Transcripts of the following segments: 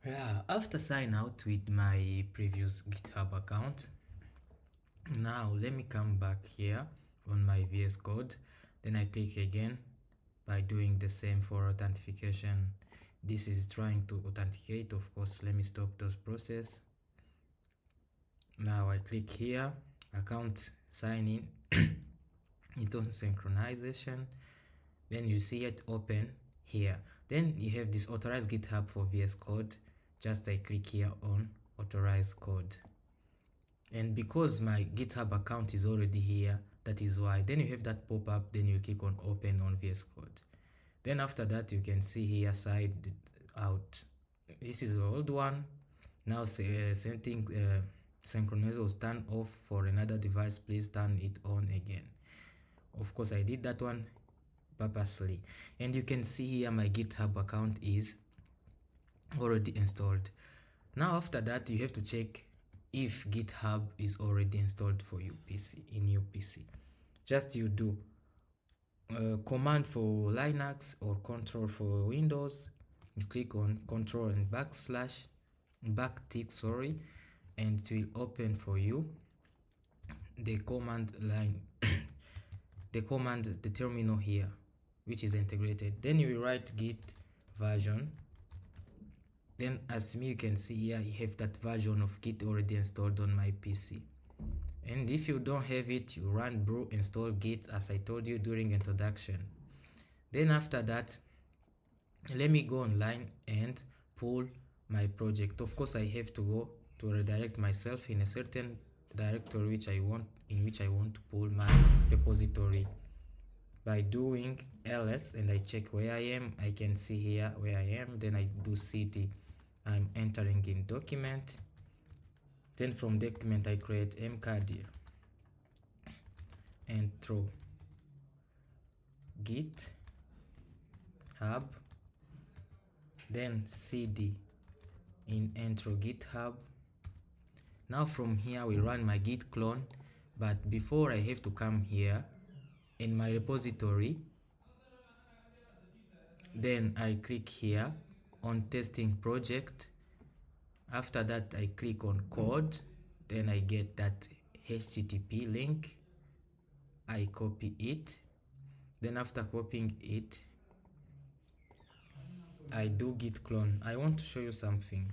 Yeah, after sign out with my previous GitHub account, now let me come back here on my VS Code. Then I click again by doing the same for authentication. This is trying to authenticate. Of course, let me stop this process. Now I click here, account sign in. It on synchronization. Then you see it open here. Then you have this authorized GitHub for VS Code. Just I click here on authorize code. And because my GitHub account is already here, that is why. Then you have that pop-up, then you click on open on VS Code. Then after that, you can see here side out. This is the old one. Now setting synchronize was turned off for another device. Please turn it on again. Of course, I did that one purposely. And you can see here my GitHub account is already installed. Now after that, you have to check if GitHub is already installed for your PC, in your PC. Just you do command for Linux or control for Windows. You click on control and backtick, sorry, and it will open for you the command line, the terminal here, which is integrated. Then you will write git version. Then as me, you can see here, I have that version of Git already installed on my PC. And if you don't have it, you run brew install Git as I told you during introduction. Then after that, let me go online and pull my project. Of course, I have to go to redirect myself in a certain directory in which I want to pull my repository. By doing ls and I check where I am, I can see here where I am. Then I do cd. I'm entering in document. Then from document I create mcd and throw git hub, then cd in intro github. Now from here we run my git clone, but before I have to come here in my repository. Then I click here on testing project. After that I click on code. Then I get that HTTP link. I copy it. Then after copying it, I do git clone. I want to show you something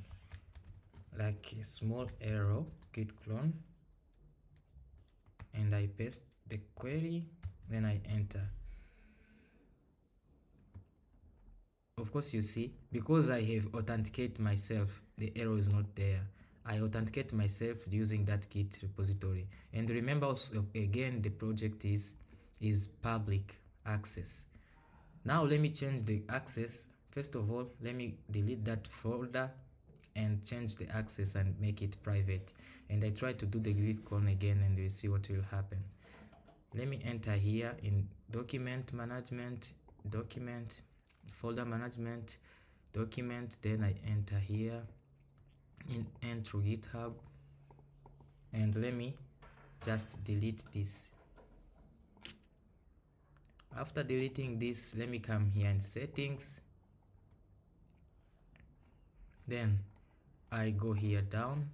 like a small arrow, git clone, and I paste the query. Then I enter. Of course, you see, because I have authenticate myself, the error is not there. I authenticate myself using that Git repository. And remember also, again, the project is public access. Now let me change the access. First of all, let me delete that folder and change the access and make it private. And I try to do the git clone again and we'll see what will happen. Let me enter here in document management, document, folder management, document. Then I enter here in enter GitHub, and let me just delete this. After deleting this, let me come here in settings. Then I go here down.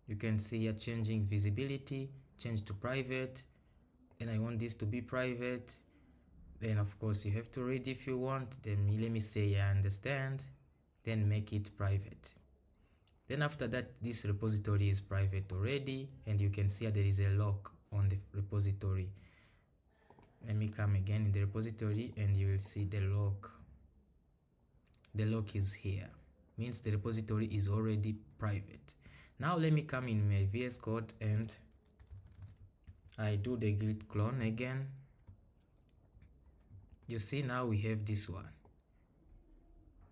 You can see here changing visibility, change to private. Then I want this to be private. Then of course you have to read if you want. Then let me say I understand. Then make it private. Then after that, this repository is private already, and you can see there is a lock on the repository. Let me come again in the repository and you will see the lock. The lock is here, means the repository is already private. Now let me come in my VS Code and I do the git clone again. You see now we have this one,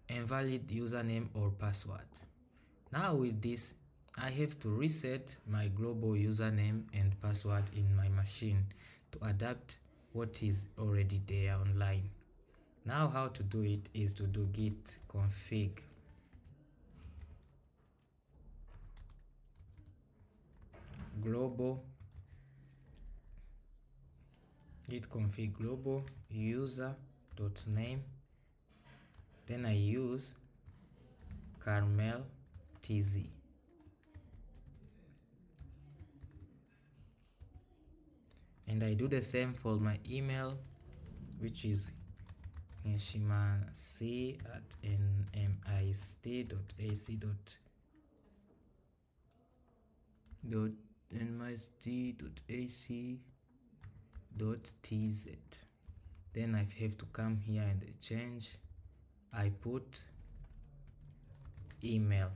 invalid username or password. Now with this, I have to reset my global username and password in my machine to adapt what is already there online. Now how to do it is to do git config global, git config global user.name. Then I use Carmel And I do the same for my email, which is nshima.c@mist.ac.tz. Then I have to come here and change. I put email,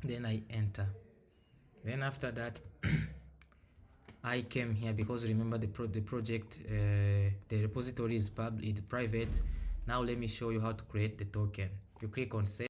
then I enter. Then after that I came here, because remember the project, the repository is private. Now let me show you how to create the token. You click on save.